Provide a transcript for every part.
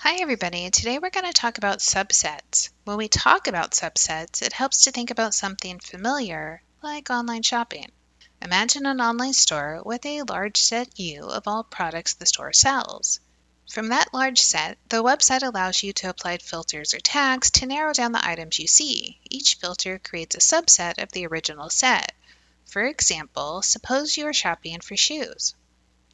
Hi everybody, today we're going to talk about subsets. When we talk about subsets, it helps to think about something familiar, like online shopping. Imagine an online store with a large set U of all products the store sells. From that large set, the website allows you to apply filters or tags to narrow down the items you see. Each filter creates a subset of the original set. For example, suppose you are shopping for shoes.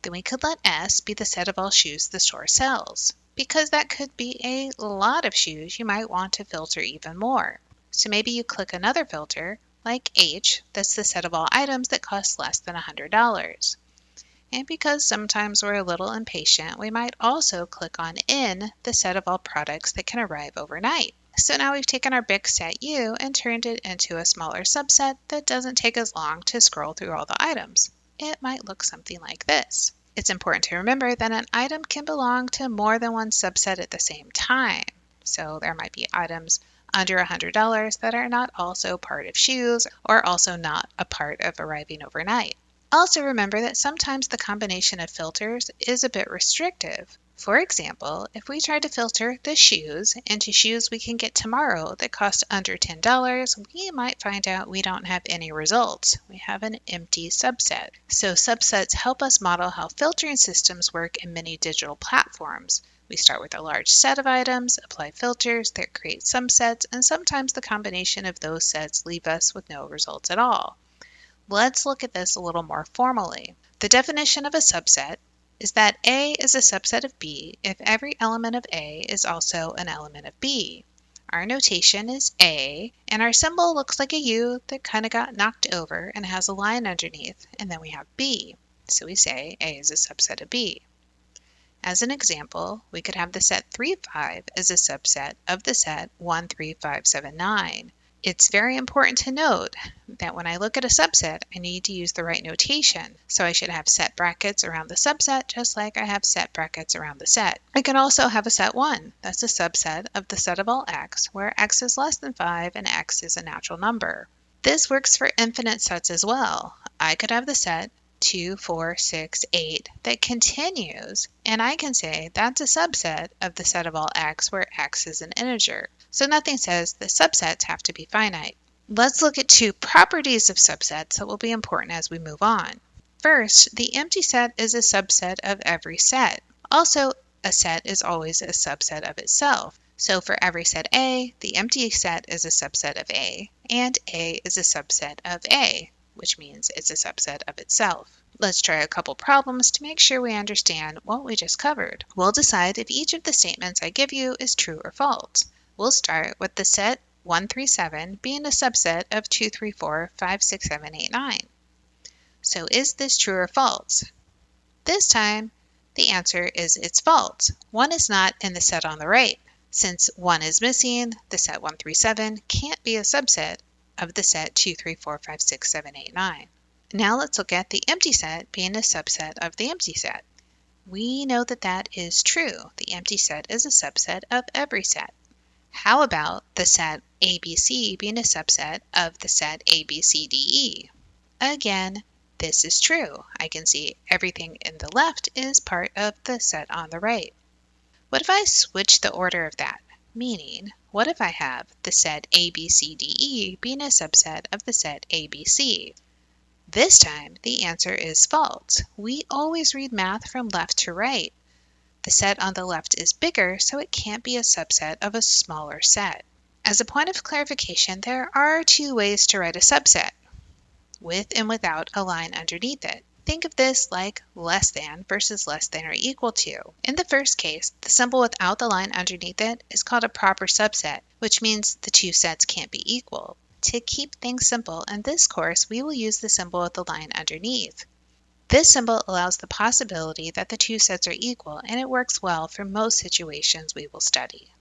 Then we could let S be the set of all shoes the store sells. Because that could be a lot of shoes, you might want to filter even more. So maybe you click another filter, like H, that's the set of all items that cost less than $100. And because sometimes we're a little impatient, we might also click on N, the set of all products that can arrive overnight. So now we've taken our big set U and turned it into a smaller subset that doesn't take as long to scroll through all the items. It might look something like this. It's important to remember that an item can belong to more than one subset at the same time. So there might be items under $100 that are not also part of shoes or also not a part of arriving overnight. Also remember that sometimes the combination of filters is a bit restrictive. For example, if we try to filter the shoes into shoes we can get tomorrow that cost under $10, we might find out we don't have any results. We have an empty subset. So subsets help us model how filtering systems work in many digital platforms. We start with a large set of items, apply filters that create subsets, and sometimes the combination of those sets leave us with no results at all. Let's look at this a little more formally. The definition of a subset is that A is a subset of B if every element of A is also an element of B. Our notation is A, and our symbol looks like a U that kind of got knocked over and has a line underneath, and then we have B. So we say A is a subset of B. As an example, we could have the set 3, 5 as a subset of the set 1, 3, 5, 7, 9. It's very important to note that when I look at a subset, I need to use the right notation. So I should have set brackets around the subset just like I have set brackets around the set. I can also have a set 1. That's a subset of the set of all x, where x is less than 5 and x is a natural number. This works for infinite sets as well. I could have the set 2, 4, 6, 8 that continues, and I can say that's a subset of the set of all x where x is an integer. So nothing says the subsets have to be finite. Let's look at two properties of subsets that will be important as we move on. First, the empty set is a subset of every set. Also, a set is always a subset of itself. So for every set A, the empty set is a subset of A, and A is a subset of A, which means it's a subset of itself. Let's try a couple problems to make sure we understand what we just covered. We'll decide if each of the statements I give you is true or false. We'll start with the set 1, 3, 7 being a subset of 2, 3, 4, 5, 6, 7, 8, 9. So is this true or false? This time, the answer is it's false. 1 is not in the set on the right. Since 1 is missing, the set 1, 3, 7 can't be a subset of the set 2, 3, 4, 5, 6, 7, 8, 9. Now let's look at the empty set being a subset of the empty set. We know that that is true. The empty set is a subset of every set. How about the set ABC being a subset of the set ABCDE? Again, this is true. I can see everything in the left is part of the set on the right. What if I switch the order of that? Meaning, what if I have the set ABCDE being a subset of the set ABC? This time, the answer is false. We always read math from left to right. The set on the left is bigger, so it can't be a subset of a smaller set. As a point of clarification, there are two ways to write a subset, with and without a line underneath it. Think of this like less than versus less than or equal to. In the first case, the symbol without the line underneath it is called a proper subset, which means the two sets can't be equal. To keep things simple, in this course, we will use the symbol with the line underneath. This symbol allows the possibility that the two sets are equal, and it works well for most situations we will study.